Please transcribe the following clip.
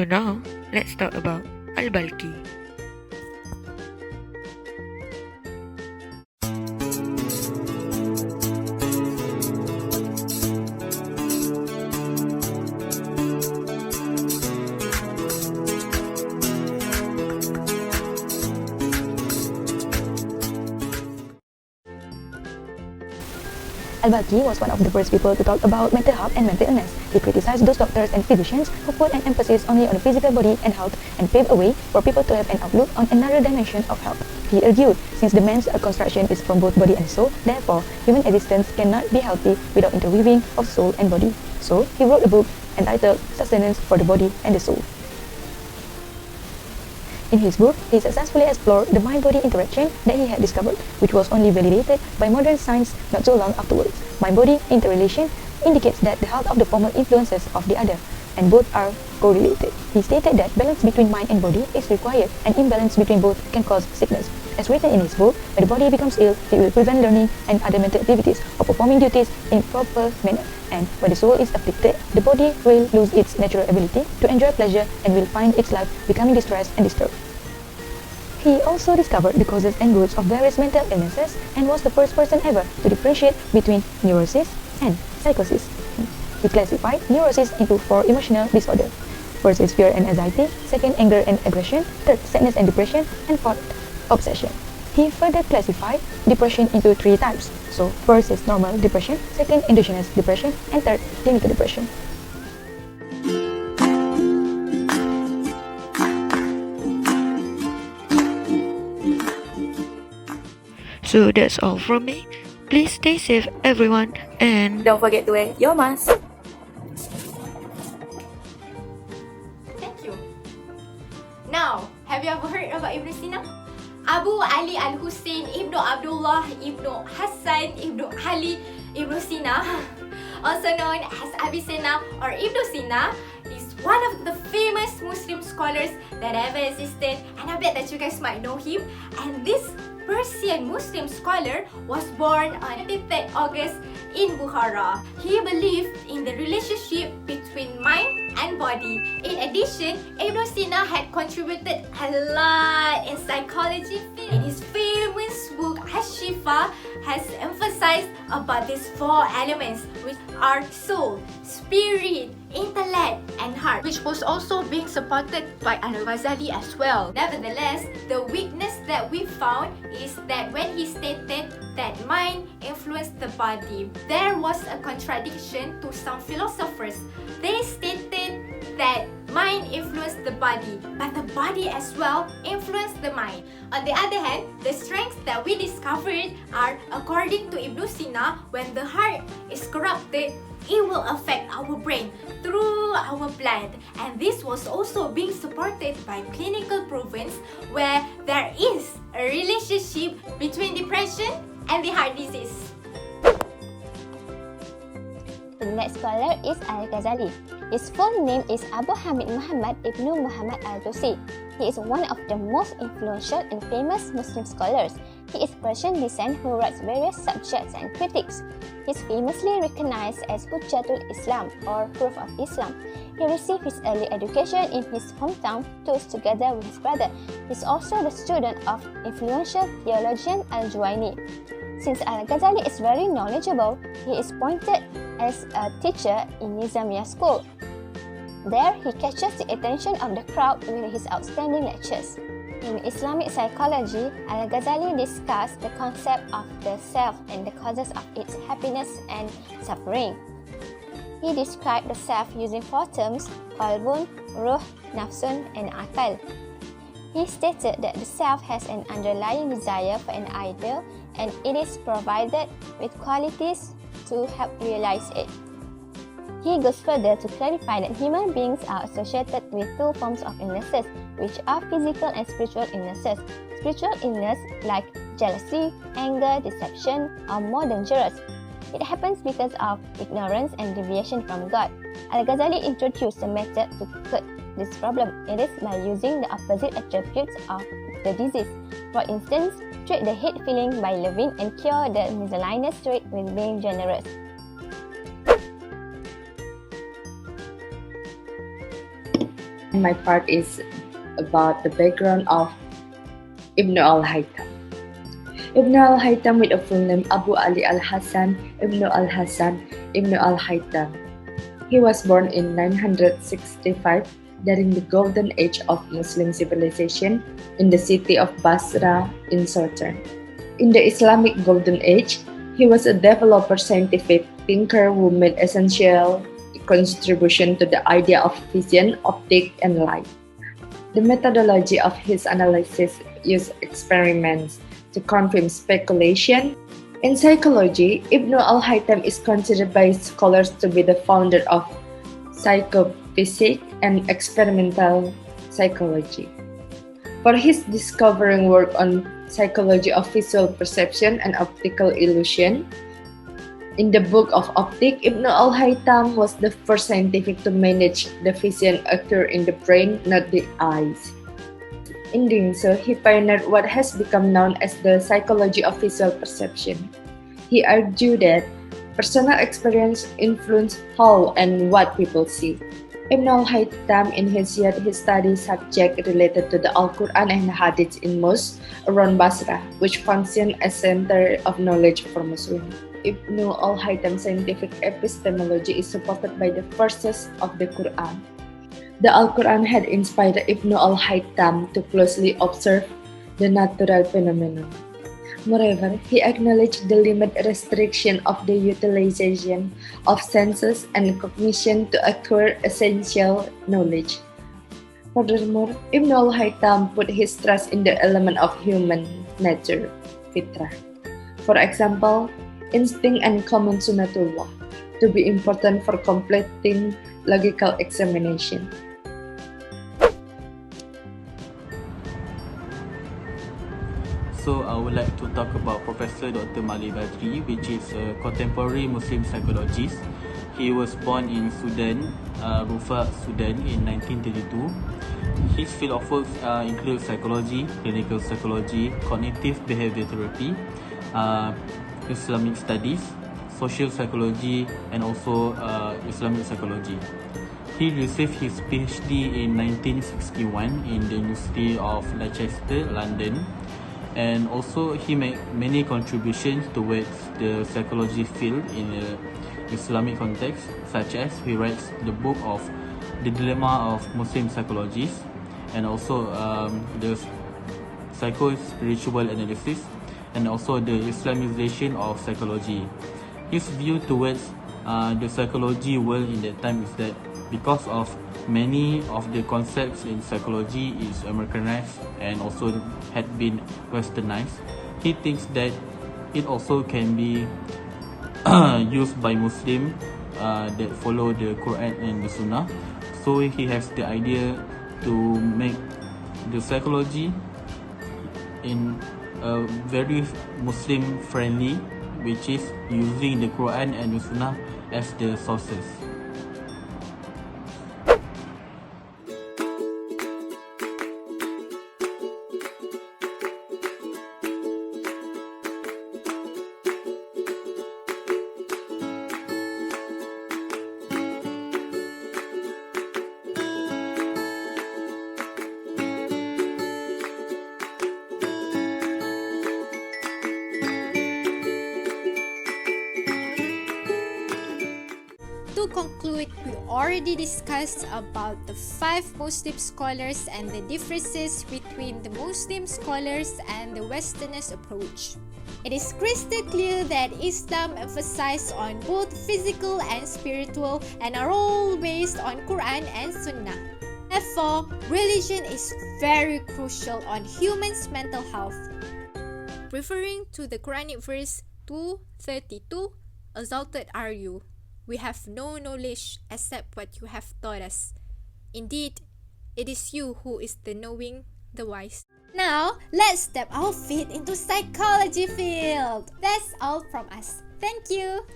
So now, let's talk about Al-Balki. Al-Balki was one of the first people to talk about mental health and mental illness. He criticized those doctors and physicians who put an emphasis only on the physical body and health and paved a way for people to have an outlook on another dimension of health. He argued, since the man's construction is from both body and soul, therefore human existence cannot be healthy without interweaving of soul and body. So he wrote a book entitled Sustenance for the Body and the Soul. In his book, he successfully explored the mind-body interaction that he had discovered, which was only validated by modern science not so long afterwards. Mind-body interrelation indicates that the health of the former influences of the other, and both are correlated. He stated that balance between mind and body is required, and imbalance between both can cause sickness. As written in his book, when the body becomes ill, it will prevent learning and other mental activities or performing duties in proper manner. And when the soul is afflicted, the body will lose its natural ability to enjoy pleasure and will find its life becoming distressed and disturbed. He also discovered the causes and roots of various mental illnesses and was the first person ever to differentiate between neurosis and psychosis. He classified neurosis into 4 emotional disorders. First is fear and anxiety, second anger and aggression, third sadness and depression, and fourth obsession. He further classified depression into 3 types. So first is normal depression, second endogenous depression, and third clinical depression. So that's all from me. Please stay safe, everyone, and Don't forget to wear your mask. Thank you. Now, have you ever heard about Ibn Sina? Abu Ali Al-Hussein Ibn Abdullah Ibn Hassan Ibn Ali Ibn Sina, also known as Avicenna or Ibn Sina, is one of the famous Muslim scholars that ever existed, and I bet that you guys might know him. And this Persian Muslim scholar was born on 23rd August in Bukhara. He believed in the relationship between mind and body. In addition, Ibn Sina had contributed a lot in psychology. In his famous book Ash-Shifa has emphasized about these 4 elements, which are soul, spirit, intellect, and heart, which was also being supported by Al-Ghazali as well. Nevertheless, the weakness that we found is that when he stated that mind influenced the body, there was a contradiction to some philosophers. They stated that mind influenced the body, but the body as well influenced the mind. On the other hand, the strengths that we discovered are, according to Ibn Sina, when the heart is corrupted, it will affect our brain through our blood, and this was also being supported by clinical proofs where there is a relationship between depression and the heart disease. The next scholar is Al-Ghazali. His full name is Abu Hamid Muhammad ibn Muhammad al-Tusi. He is one of the most influential and famous Muslim scholars. He is Persian descent who writes various subjects and critiques. He is famously recognized as Hujjatul Islam or Proof of Islam. He received his early education in his hometown Tus together with his brother. He is also the student of influential theologian Al-Juwayni. Since Al-Ghazali is very knowledgeable, he is appointed as a teacher in Nizamiya school. There, he catches the attention of the crowd with his outstanding lectures. In Islamic psychology, Al-Ghazali discussed the concept of the self and the causes of its happiness and suffering. He described the self using 4 terms: qalbun, ruh, nafsun, and akal. He stated that the self has an underlying desire for an ideal, and it is provided with qualities to help realize it. He goes further to clarify that human beings are associated with 2 forms of illnesses, which are physical and spiritual illnesses. Spiritual illness, like jealousy, anger, deception, are more dangerous. It happens because of ignorance and deviation from God. Al-Ghazali introduced a method to curb this problem. It is by using the opposite attributes of the disease. For instance, treat the hate feeling by loving and cure the miscellaneous trait with being generous. My part is about the background of Ibn al-Haytham. Ibn al-Haytham, with a full name Abu Ali al-Hasan Ibn al-Hasan Ibn al-Haytham. He was born in 965 during the golden age of Muslim civilization in the city of Basra in Southern. In the Islamic Golden Age, he was a developer, scientific thinker who made essential contribution to the idea of vision, optic, and light. The methodology of his analysis used experiments to confirm speculation. In psychology, Ibn al-Haytham is considered by scholars to be the founder of psychophysics and experimental psychology. For his discovering work on psychology of visual perception and optical illusion, in the book of Optic, Ibn al-Haytham was the first scientific to manage the vision occur in the brain, not the eyes. In doing so, he pioneered what has become known as the psychology of visual perception. He argued that personal experience influence how and what people see. Ibn al-Haytham in his youth he studied subjects related to the Al-Quran and Hadith in mosques around Basra, which functioned as center of knowledge for Muslims. Ibn al-Haytham's scientific epistemology is supported by the verses of the Quran. The Al-Quran had inspired Ibn al-Haytham to closely observe the natural phenomenon. Moreover, he acknowledged the limit restriction of the utilization of senses and cognition to acquire essential knowledge. Furthermore, Ibn al-Haytham put his trust in the element of human nature, fitrah. For example, instinct and common sunnatullah, to be important for completing logical examination. So I would like to talk about Professor Dr. Mali Badri, which is a contemporary Muslim psychologist. He was born in Sudan, Rufa, Sudan in 1932. His field of work includes psychology, clinical psychology, cognitive behavior therapy, Islamic studies, social psychology, and also Islamic psychology. He received his PhD in 1961 in the University of Leicester, London, and also he made many contributions towards the psychology field in the Islamic context, such as he writes the book of The Dilemma of Muslim Psychologists, and also the psycho-spiritual analysis, and also the Islamization of psychology. His view towards the psychology world in that time is that because of many of the concepts in psychology is Americanized and also had been westernized, he thinks that it also can be used by Muslims that follow the Quran and the Sunnah. So he has the idea to make the psychology in a very Muslim friendly, which is using the Quran and the Sunnah as the sources. To conclude, we already discussed about the 5 Muslim scholars and the differences between the Muslim scholars and the Westerners' approach. It is crystal clear that Islam emphasizes on both physical and spiritual and are all based on Quran and Sunnah. Therefore, religion is very crucial on humans' mental health. Referring to the Quranic verse 2:32, exalted are you. We have no knowledge except what you have taught us. Indeed, it is you who is the knowing, the wise. Now, let's step our feet into psychology field. That's all from us. Thank you.